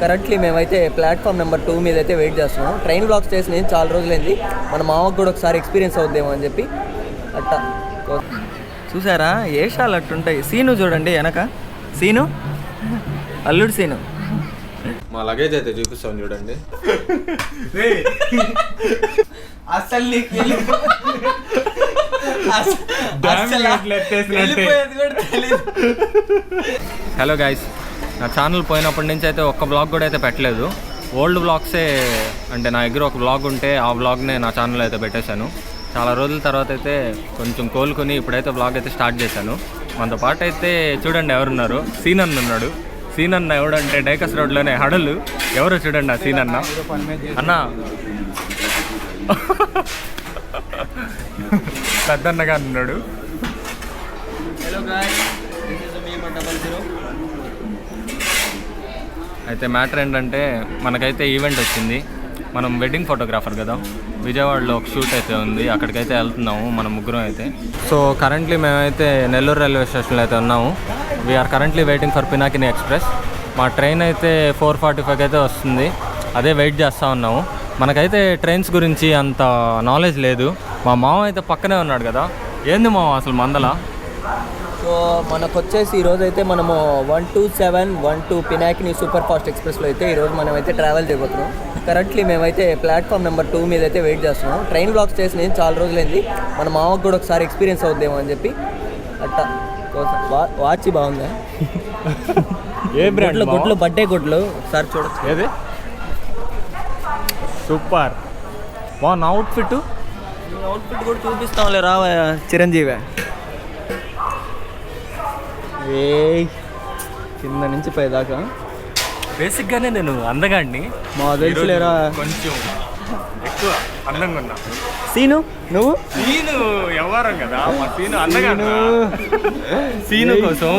Currently మేమైతే platform number 2 మీద అయితే వెయిట్ చేస్తున్నాం. ట్రైన్ బ్లాక్స్ చేసి నేను చాలా రోజులైంది, మన మామకు కూడా ఒకసారి ఎక్స్పీరియన్స్ అవుద్దేమో అని చెప్పి అట్టా. చూసారా ఏషాలు అట్టుంటాయి. సీను చూడండి వెనక, సీను అల్లుడు సీను. మా లగేజ్ అయితే చూపిస్తాం చూడండి. అసలు నీకు హలో గైస్, నా ఛానల్ పోయినప్పటి నుంచి అయితే ఒక్క బ్లాగ్ కూడా అయితే పెట్టలేదు. ఓల్డ్ బ్లాగ్సే, అంటే నా దగ్గర ఒక బ్లాగ్ ఉంటే ఆ బ్లాగ్నే నా ఛానల్లో అయితే పెట్టేశాను. చాలా రోజుల తర్వాత అయితే కొంచెం కోలుకొని ఇప్పుడైతే బ్లాగ్ అయితే స్టార్ట్ చేశాను. మనతో పాటు అయితే చూడండి ఎవరున్నారు. సీన్ అన్న ఉన్నాడు. సీన్ అన్న ఎవడంటే డైకస్ రోడ్లోనే హడలు. ఎవరో చూడండి ఆ సీన్ అన్న. అన్న పెద్దన్నగా ఉన్నాడు. అయితే మ్యాటర్ ఏంటంటే మనకైతే ఈవెంట్ వచ్చింది. మనం వెడ్డింగ్ ఫోటోగ్రాఫర్ కదా, విజయవాడలో ఒక షూట్ అయితే ఉంది, అక్కడికైతే వెళ్తున్నాము మనం ముగ్గురం అయితే. సో కరెంట్లీ మేమైతే నెల్లూరు రైల్వే స్టేషన్లో అయితే ఉన్నాము. We are currently waiting for Pinakini express. మా ట్రైన్ అయితే 4:45 అయితే వస్తుంది, అదే వెయిట్ చేస్తూ ఉన్నాము. మనకైతే ట్రైన్స్ గురించి అంత నాలెడ్జ్ లేదు. మా మామ అయితే పక్కనే ఉన్నాడు కదా. ఏంది మామ అసలు మందల? సో మనకు వచ్చేసి ఈరోజు అయితే మనము 12712 పినాకిని సూపర్ ఫాస్ట్ ఎక్స్ప్రెస్లో అయితే ఈరోజు మనం అయితే ట్రావెల్ చేయబోతున్నాం. కరెంట్లీ మేమైతే ప్లాట్ఫామ్ నెంబర్ 2 మీద అయితే వెయిట్ చేస్తున్నాం. ట్రైన్ బ్లాక్స్ చేసి నేను చాలా రోజులైంది, మన మామకు కూడా ఒకసారి ఎక్స్పీరియన్స్ అవుద్దేమో అని చెప్పి అట్టా. వాచ్ బాగుందా? ఏ బ్రాండ్? గుడ్లు బర్త్డే గుడ్లు ఒకసారి చూడచ్చు. ఏది సూపర్ బాగున్నా అవుట్ఫిట్. అవుట్ఫిట్ కూడా చూపిస్తాంలే రా చిరంజీవి. ఏ కింద నుంచి పైదాకా బేసిక్గానే నేను అందగాడిని, మా తెలుసులేరా, కొంచెం ఎక్కువ అందంగా ఉన్నా. సీను నువ్వు? సీను వ్యవహారం కదా, మా సీను అందగాడు. సీను కోసం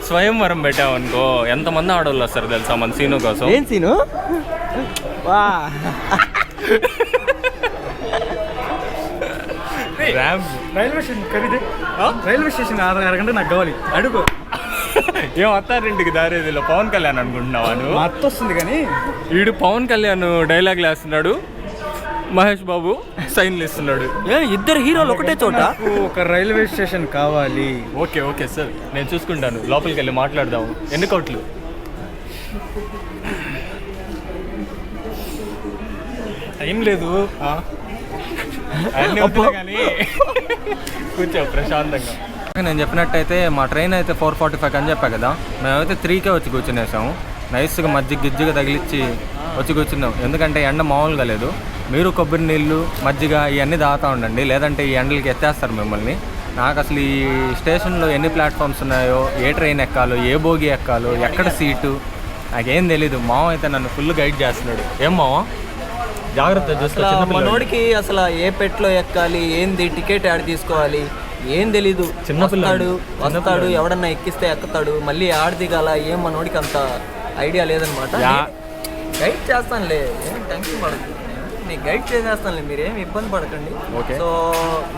స్వయంవరం పెట్టామనుకో ఎంతమంది ఆడవాళ్ళు వస్తారు తెలుసా మన సీను కోసం. ఏం సీను? వా రైల్వే స్టేషన్ అరగంట నాకు కావాలి. అడుగు. ఏం అత్తారింటికి దారేదిలో పవన్ కళ్యాణ్ అనుకుంటున్నావా నువ్వు? అత్త వస్తుంది కానీ వీడు పవన్ కళ్యాణ్ డైలాగ్లు వేస్తున్నాడు, మహేష్ బాబు సైన్లు ఇస్తున్నాడు. ఇద్దరు హీరోలు ఒకటే చోట. ఒక రైల్వే స్టేషన్ కావాలి. ఓకే ఓకే సార్, నేను చూసుకుంటాను. లోపలికి వెళ్ళి మాట్లాడదాము. ఎన్ని కోట్లు? టైం లేదు. కానీ కూర్చో ప్రశాంతంగా. నేను చెప్పినట్టయితే మా ట్రైన్ అయితే 4:45 అని చెప్పా కదా, మేమైతే 3కే వచ్చి కూర్చునేసాము. నైస్గా మజ్జిగ గిజ్జిగా తగిలిచ్చి వచ్చి కూర్చున్నాం. ఎందుకంటే ఎండ మామూలుగా లేదు. మీరు కొబ్బరి నీళ్ళు మజ్జిగ ఇవన్నీ తాగుతూ ఉండండి, లేదంటే ఈ ఎండలకి ఎత్తేస్తారు మిమ్మల్ని. నాకు అసలు ఈ స్టేషన్లో ఎన్ని ప్లాట్ఫామ్స్ ఉన్నాయో, ఏ ట్రైన్ ఎక్కాలో, ఏ బోగి ఎక్కాలో, ఎక్కడ సీటు నాకేం తెలీదు. మామ అయితే నన్ను ఫుల్ గైడ్ చేస్తున్నాడు. ఏం మామ జాగ్రత్త చూస్తా. మనోడికి అసలు ఏ పెట్లో ఎక్కాలి, ఏంది టికెట్ యాడ్ తీసుకోవాలి ఏం తెలీదు. చిన్నపిల్లాడు వస్తాడు, ఎవడన్నా ఎక్కిస్తే ఎక్కుతాడు, మళ్ళీ ఆడ దిగాల, ఏం మనోడికి అంత ఐడియా లేదనమాట. గైడ్ చేస్తానులే, ఏం టెన్షన్ పడదు, నేను గైడ్ చేసేస్తానులే, మీరేం ఇబ్బంది పడకండి. సో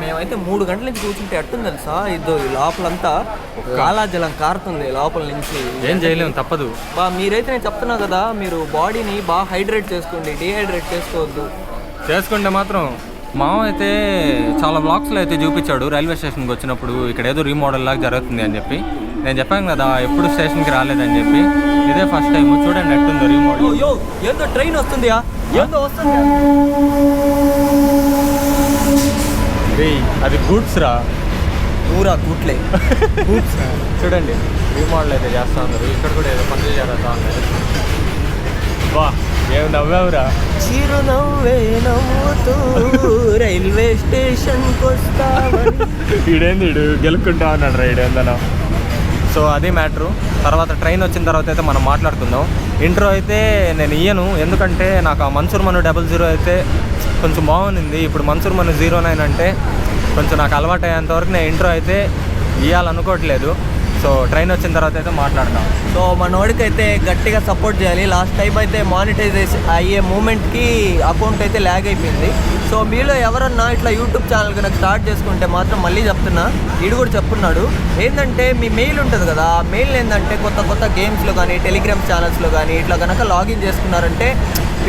మేమైతే 3 గంటల నుంచి కూర్చుంటే ఎట్టుంది తెలుసా, ఇది లోపలంతా కాలాజలం కారుతుంది లోపల నుంచి. ఏం చేయలేము, తప్పదు. మీరైతే నేను చెప్తున్నా కదా, మీరు బాడీని బాగా హైడ్రేట్ చేసుకోండి, డీహైడ్రేట్ చేసుకోవద్దు. చేసుకుంటే మాత్రం. మామ అయితే చాలా బ్లాగ్స్లో అయితే చూపించాడు రైల్వే స్టేషన్కి వచ్చినప్పుడు, ఇక్కడ ఏదో రీమోడల్ లాగా జరుగుతుంది అని చెప్పి. నేను చెప్పాను కదా ఎప్పుడు స్టేషన్కి రాలేదని చెప్పి, ఇదే ఫస్ట్ టైం. చూడండి ఎట్టుందో రీమోడల్. ఏందో ట్రైన్ వస్తుంది, ఏందో వస్తుంది. అది గూడ్స్ రా, ఊరా కూట్లే. చూడండి రీమోడల్ అయితే చేస్తూ ఉన్నారు. ఇక్కడ కూడా ఏదో పనులు జరుగుతూ ఉన్నారు. వా ఏం నవ్వావురా. చిరునవ్వే నవ్వుతూ రైల్వే స్టేషన్కి వస్తావని. ఈడేంది ఈడు గెలుక్కుంటా ఉన్నాడు రైడ్ ఏందనో. సో అది మ్యాటరు. తర్వాత ట్రైన్ వచ్చిన తర్వాత అయితే మనం మాట్లాడుకుందాం. ఇంట్రో అయితే నేను ఇయ్యను, ఎందుకంటే నాకు ఆ మన్సూర్ మను 00 అయితే కొంచెం బాగుంది. ఇప్పుడు మన్సూర్ మను 09 అంటే కొంచెం నాకు అలవాటు అయ్యేంతవరకు నేను ఇంట్రో అయితే ఇవ్వాలనుకోవట్లేదు. సో ట్రైన్ వచ్చిన తర్వాత అయితే మాట్లాడతాం. సో మనోడికైతే గట్టిగా సపోర్ట్ చేయాలి. లాస్ట్ టైం అయితే మానిటైజేషన్ అయ్యే మూమెంట్కి అకౌంట్ అయితే ల్యాగ్ అయిపోయింది. సో మీలో ఎవరన్నా ఇట్లా యూట్యూబ్ ఛానల్ కనుక స్టార్ట్ చేసుకుంటే మాత్రం మళ్ళీ చెప్తున్నా, వీడు కూడా చెప్పున్నాడు ఏంటంటే మీ మెయిల్ ఉంటుంది కదా, ఆ మెయిల్ ఏంటంటే కొత్త గేమ్స్లో కానీ టెలిగ్రామ్ ఛానల్స్లో కానీ ఇట్లా కనుక లాగిన్ చేసుకున్నారంటే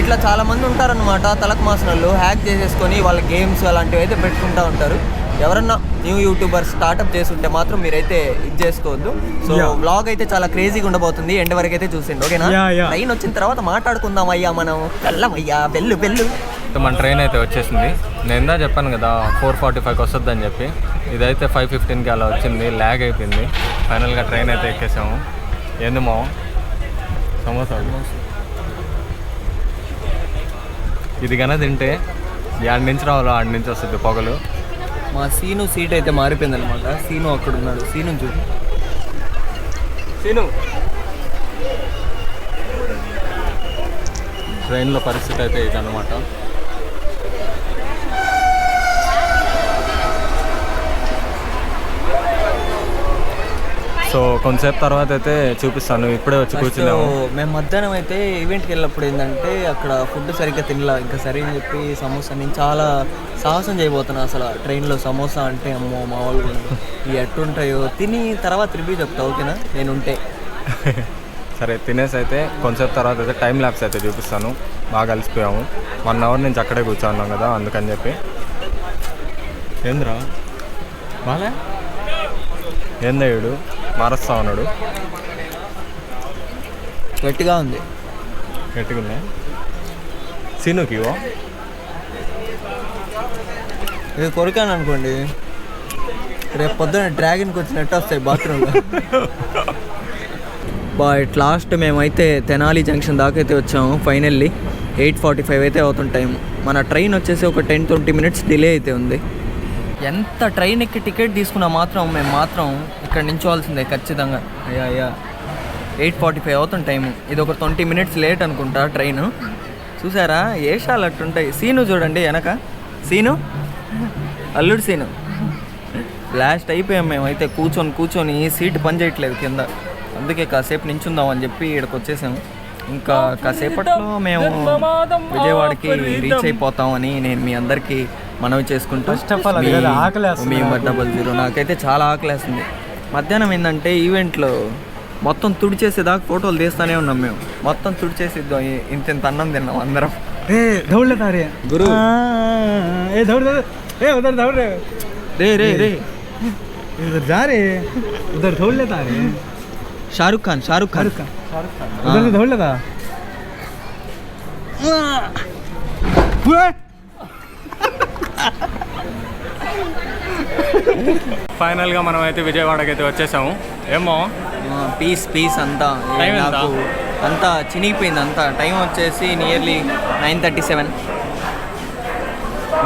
ఇట్లా చాలామంది ఉంటారనమాట తలకు మాసినోళ్ళు హ్యాక్ చేసేసుకొని వాళ్ళ గేమ్స్ అలాంటివి అయితే పెట్టుకుంటూ ఉంటారు. ఎవరన్నా న్యూ యూట్యూబర్స్ స్టార్ట్అప్ చేస్తుంటే మాత్రం మీరైతే ఇది చేసుకోవద్దు. సో వ్లాగ్ అయితే చాలా క్రేజీగా ఉండబోతుంది, ఎండ్ వరకు అయితే చూసిండు ఓకేనా. ట్రైన్ వచ్చిన తర్వాత మాట్లాడుకుందాం అయ్యా, మనం వెళ్ళమయ్యా బెల్లు. మన ట్రైన్ అయితే వచ్చేసింది. నేను ఇందా చెప్పాను కదా 4:45కి వస్తుందని చెప్పి, ఇదైతే 5:15కి అలా వచ్చింది, ల్యాగ్ అయిపోయింది. ఫైనల్గా ట్రైన్ అయితే ఎక్కేసాము. ఏందేమో సమోసా ఇది కన్నా తింటే ఆడి నుంచి రావాలో ఆడి నుంచి వస్తుంది పొగలు. మా సీను సీట్ అయితే మారిపోయింది అనమాట. సీను అక్కడ ఉన్నాడు, సీను చూడు. సీను ట్రైన్లో పరిస్థితి అయితే ఇదన్నమాట. సో కొంతసేపు తర్వాత అయితే చూపిస్తాను. ఇప్పుడే వచ్చి కూర్చున్నాము. మేము మధ్యాహ్నం అయితే ఈవెంట్కి వెళ్ళినప్పుడు ఏంటంటే అక్కడ ఫుడ్ సరిగ్గా తినలా, ఇంకా సరే అని చెప్పి సమోసా నేను చాలా సాహసం చేయబోతున్నా. అసలు ట్రైన్లో సమోసా అంటే అమ్మో మామూలుగా ఈ ఎట్టుంటాయో తిని తర్వాత రివ్యూ చెప్తా ఓకేనా నేను ఉంటే. సరే తినేసి అయితే కొంతసేపు తర్వాత అయితే టైం ల్యాప్స్ అయితే చూపిస్తాను. బాగా కలిసిపోయాము. 1 అవర్ నుంచి అక్కడే కూర్చోన్నాం కదా, అందుకని చెప్పి. ఏంద్రా బాలే ఏందయ్యుడు మారుస్తా ఉన్నాడు. గట్టిగా ఉంది. సీనుకి ఇది కొరికాను అనుకోండి, రేపు పొద్దున్న డ్రాగన్కి వచ్చినట్టు వస్తాయి బాత్రూంలో. ఇట్ లాస్ట్ మేమైతే తెనాలి జంక్షన్ దాకా అయితే వచ్చాము. ఫైనల్లీ 8:45 అయితే అవుతుంది టైం. మన ట్రైన్ వచ్చేసి ఒక 10-20 మినిట్స్ డిలే అయితే ఉంది. ఎంత ట్రైన్ ఎక్కి టికెట్ తీసుకున్నా మాత్రం మేము మాత్రం ఇక్కడ నించోవాల్సిందే ఖచ్చితంగా. అయ్యా 8:45 అవుతుంది టైము. ఇది ఒక 20 మినిట్స్ లేట్ అనుకుంటా ట్రైన్. చూసారా ఏషాలు అట్టుంటాయి. సీను చూడండి వెనక, సీను అల్లుడు సీను. బ్లాస్ట్ అయిపోయాం మేమైతే కూర్చొని సీట్ పని చేయట్లేదు కింద. అందుకే కాసేపు నించుందాం అని చెప్పి ఇక్కడికి వచ్చేసాము. ఇంకా కాసేపట్లో మేము విజయవాడకి రీచ్ అయిపోతామని నేను మీ అందరికీ మనవి చేసుకుంటూ, మీ 00 నాకైతే చాలా ఆకలేస్తుంది. మధ్యాహ్నం ఏంటంటే ఈవెంట్లో మొత్తం తుడిచేసేదాకా ఫోటోలు తీస్తూనే ఉన్నాం మేము. మొత్తం తుడిచేసిద్దాం, ఇంత అన్నం తిన్నాం అందరం. గురు రే షారుఖ్ ఖాన్ ఫైనల్గా మనం అయితే విజయవాడకి అయితే వచ్చేసాము. ఏమో పీస్ అంతా అంతా చినిగిపోయింది. అంతా టైం వచ్చేసి నియర్లీ 9:37.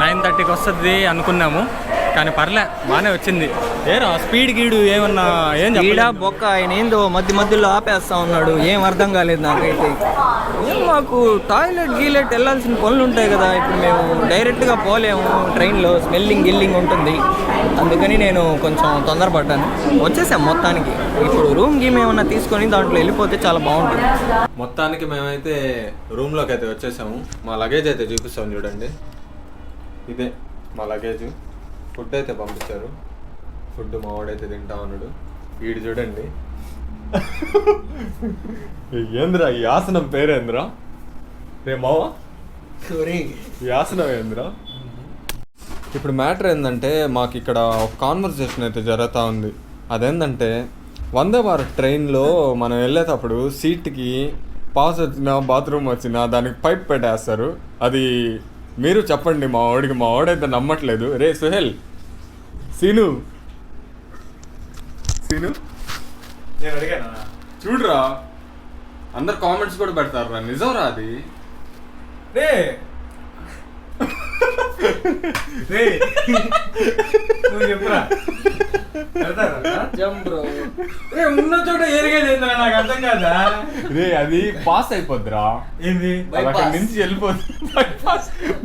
9:30కి వస్తుంది అనుకున్నాము, కానీ పర్లే బాగానే వచ్చింది. ఏరా స్పీడ్ గీడు ఏమన్నా ఏం గీడా బొక్క ఆయన ఏందో మధ్యలో ఆపేస్తా ఉన్నాడు. ఏం అర్థం కాలేదు నాకైతే. మాకు టాయిలెట్ వెళ్ళాల్సిన పనులు ఉంటాయి కదా, ఇప్పుడు మేము డైరెక్ట్గా పోలేము. ట్రైన్లో గిల్లింగ్ ఉంటుంది, అందుకని నేను కొంచెం తొందరపడ్డాను. వచ్చేసాం మొత్తానికి. ఇప్పుడు రూమ్ గేమ్ ఏమన్నా తీసుకొని దాంట్లో వెళ్ళిపోతే చాలా బాగుంటుంది. మొత్తానికి మేమైతే రూమ్లోకి అయితే వచ్చేసాము. మా లగేజ్ అయితే చూపిస్తాం చూడండి. ఇదే మా లగేజ్. ఫుడ్ అయితే పంపించారు. ఫుడ్ మా వాడైతే తింటా ఉన్నాడు. వీడు చూడండి ఏంద్రా ఈ ఆసనం పేరేంద్రా? రే మావా ఈ ఆసనం ఏంద్రా? ఇప్పుడు మ్యాటర్ ఏంటంటే మాకు ఇక్కడ ఒక కాన్వర్సేషన్ అయితే జరుగుతూ ఉంది. అదేంటంటే వందే భారత్ ట్రైన్లో మనం వెళ్ళేటప్పుడు సీట్కి పాస్ వచ్చినా బాత్రూమ్ వచ్చినా దానికి పైప్ పెట్టేస్తారు. అది మీరు చెప్పండి మా వాడికి. మా వాడైతే నమ్మట్లేదు. రే సుహేల్, సీను నేను అడిగానా? చూడరా అందరు కామెంట్స్ కూడా పెడతారు. నిజంరా అది? రే నువ్వు చెప్పురా. Jump bro. ఉన్న చోట ఏరిగేది ఏంటన్నా నాకు అర్థం కాదా? రే అది పాస్ అయిపోద్దిరా. ఏంది అక్కడి నుంచి వెళ్ళిపోద్ది.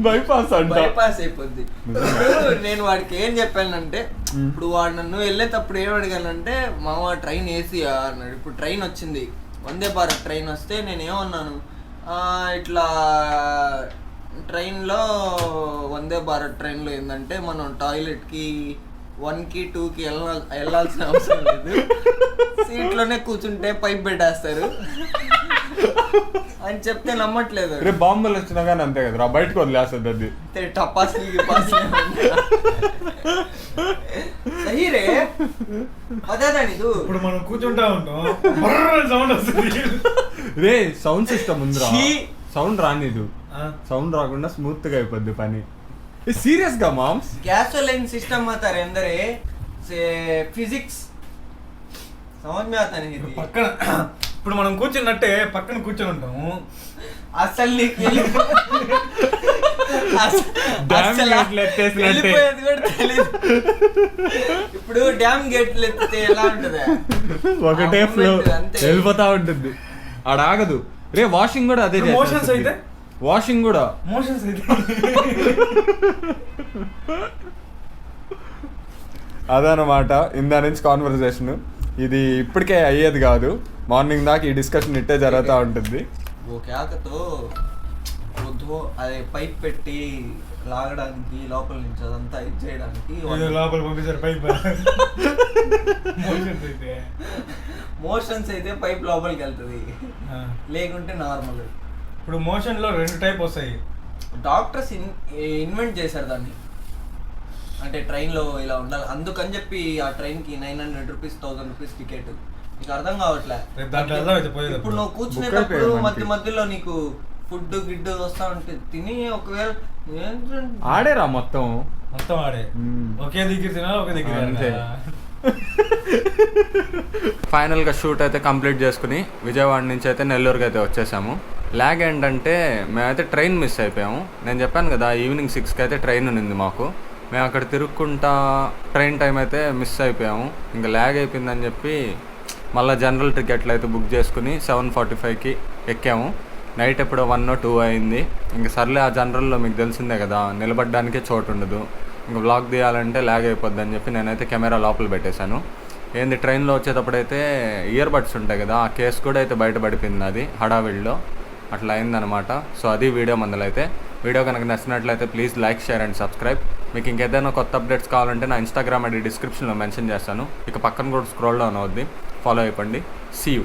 బైపాస్ అంట. బైపాస్ అయిపోద్ది. ఇప్పుడు నేను వాడికి ఏం చెప్పానంటే, ఇప్పుడు వాడు నన్ను వెళ్ళేటప్పుడు ఏం అడిగానంటే, మామ ట్రైన్ ఏసీ అన్నాడు. ఇప్పుడు ట్రైన్ వచ్చింది, వందే భారత్ ట్రైన్ వస్తే నేను ఏమన్నాను, ఇట్లా ట్రైన్లో వందే భారత్ ట్రైన్లో ఏంటంటే మనం టాయిలెట్కి 1కి 2కి వెళ్ళాల్సిన అవసరం లేదు, సీట్లోనే కూర్చుంటే పైప్ పెట్టేస్తారు అని చెప్తే నమ్మట్లేదు. రే బాంబులు వచ్చినా కానీ అంతే కదరా, బయటకు వదిలేస్తుంది అది. టపాసులకి సహీరే అదేదా నీకు. ఇప్పుడు మనం కూర్చుంటా ఉంటాం, సౌండ్ వస్తుంది. రే సౌండ్ సిస్టమ్ ఉందిరా, సౌండ్ రానిదు. సౌండ్ రాకుండా స్మూత్ గా అయిపోద్ది పని. సీరియస్ గా మామ్స్ गैसोलाइन सिस्टम आता है अंदर है से फिजिक्स समझ में आता नहीं है. పక్కన ఇప్పుడు మనం కూర్చున్నట్టే పక్కన కూర్చొని ఉంటాము. అసలు నీకు ఇప్పుడు డ్యామ్ గేట్లు ఎత్తితే ఎలా ఉంటది, ఒకటే ఫ్లో వెళ్ళిపోతా ఉంటుంది, ఆడ ఆగదు. రే వాషింగ్ కూడా అదే. మోషన్స్ అయితే వాషింగ్ కూడా మోషన్స్ అయితే అదనమాట ఇందా నుంచి కాన్వర్సేషన్. ఇది ఇప్పటికే అయ్యేది కాదు, మార్నింగ్ దాకా ఈ డిస్కషన్ ఇట్టే జరుగుతూ ఉంటుంది. ఓ క్యాకతో అదే పైప్ పెట్టి లాగడానికి లోపల నుంచి అదంతా ఇది చేయడానికి లోపల పంపించారు పైప్. మోషన్స్ అయితే పైప్ లోపలికి వెళ్తుంది, లేకుంటే నార్మల్. ఇప్పుడు మోషన్ లో 2 టైప్ వస్తాయి. డాక్టర్స్ ఇన్వెంట్ చేశారు దాన్ని, అంటే ట్రైన్లో ఇలా ఉండాలి అందుకని చెప్పి ఆ ట్రైన్కి 900 రూపీస్ 1000 రూపీస్ టికెట్. నీకు అర్థం కావట్లే. ఇప్పుడు నువ్వు కూర్చునేటప్పుడు మధ్య మధ్యలో నీకు ఫుడ్ గిడ్డు వస్తా ఉంటే తిని ఒకవేళ ఆడేరా మొత్తం ఆడే ఒకే దగ్గర తినాలి, ఒకే దగ్గర. ఫైనల్గా షూట్ అయితే కంప్లీట్ చేసుకుని విజయవాడ నుంచి అయితే నెల్లూరుకి అయితే వచ్చేసాము. లాగ్ ఏంటంటే మేమైతే ట్రైన్ మిస్ అయిపోయాము. నేను చెప్పాను కదా ఈవినింగ్ 6కి అయితే ట్రైన్ ఉంది మాకు. మేము అక్కడ తిరుక్కుంటా ట్రైన్ టైం అయితే మిస్ అయిపోయాము. ఇంకా ల్యాగ్ అయిపోయిందని చెప్పి మళ్ళీ జనరల్ టికెట్లు అయితే బుక్ చేసుకుని 7:45కి ఎక్కాము. నైట్ ఎప్పుడో 1 or 2 అయింది. ఇంకా సర్లే ఆ జనరల్లో మీకు తెలిసిందే కదా నిలబడడానికే చోటు ఉండదు, ఇంకా వ్లాగ్ తీయాలంటే ల్యాగ్ అయిపోద్ది అని చెప్పి నేనైతే కెమెరా లోపల పెట్టేశాను. ఏంది ట్రైన్లో వచ్చేటప్పుడైతే ఇయర్ బడ్స్ ఉంటాయి కదా, ఆ కేసు కూడా అయితే బయటపడిపోయింది అది హడావిడిలో, అట్లా అయిందనమాట. సో అది వీడియో మందలైతే. వీడియో కనుక నచ్చినట్లయితే please like, share and subscribe. మీకు ఇంకేదైనా కొత్త అప్డేట్స్ కావాలంటే నా ఇన్స్టాగ్రామ్ ఐడి డిస్క్రిప్షన్లో మెన్షన్ చేస్తాను. ఇక పక్కన కూడా స్క్రోల్ డౌన్ అవుద్ది, ఫాలో అయిపోండి. See you.